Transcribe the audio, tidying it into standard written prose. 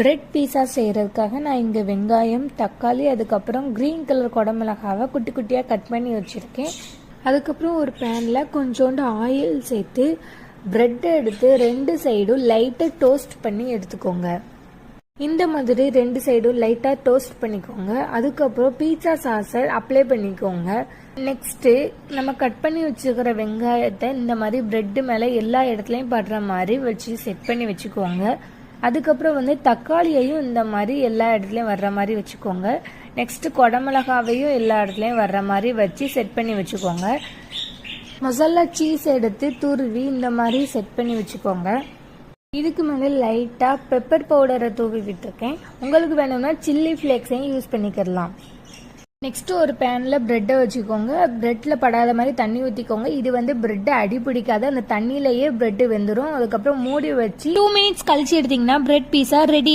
Bread பீஸா செய்கிறதுக்காக நான் இங்கே வெங்காயம், தக்காளி, அதுக்கப்புறம் க்ரீன் கலர் குடமிளகாவை குட்டி குட்டியாக கட் பண்ணி வச்சுருக்கேன். அதுக்கப்புறம் ஒரு பேனில் கொஞ்சோண்டு ஆயில் சேர்த்து ப்ரெட்டை எடுத்து 2 சைடும் லைட்டாக டோஸ்ட் பண்ணி எடுத்துக்கோங்க. இந்த மாதிரி 2 சைடும் லைட்டாக டோஸ்ட் பண்ணிக்கோங்க. அதுக்கப்புறம் பீட்சா சாஸை அப்ளை பண்ணிக்கோங்க. நெக்ஸ்ட்டு நம்ம கட் பண்ணி வச்சுக்கிற வெங்காயத்தை இந்த மாதிரி ப்ரெட்டு மேலே எல்லா இடத்துலையும் படுற மாதிரி வச்சு செட் பண்ணி வச்சுக்கோங்க. அதுக்கப்புறம் தக்காளியையும் இந்த மாதிரி எல்லா இடத்துலையும் வர்ற மாதிரி வச்சுக்கோங்க. நெக்ஸ்ட்டு குடமிளகாவையும் எல்லா இடத்துலையும் வர்ற மாதிரி வச்சு செட் பண்ணி வச்சுக்கோங்க. மசாலா சீஸ் எடுத்து துருவி இந்த மாதிரி செட் பண்ணி வச்சுக்கோங்க. இதுக்கு மேலே லைட்டாக பெப்பர் பவுடரை தூவி விட்டுருக்கேன். உங்களுக்கு வேணும்னா சில்லி ஃப்ளேக்ஸையும் யூஸ் பண்ணிக்கிடலாம். நெக்ஸ்ட்டு ஒரு பேனில் ப்ரெட்டை வச்சுக்கோங்க. ப்ரெட்டில் படாத மாதிரி தண்ணி ஊற்றிக்கோங்க. இது ப்ரெட்டை அடி பிடிக்காது, அந்த தண்ணியிலேயே ப்ரெட்டு வெந்துடும். அதுக்கப்புறம் மூடி வச்சு 2 மினிட்ஸ் கழிச்சு எடுத்திங்கன்னா ப்ரெட் பீஸா ரெடி.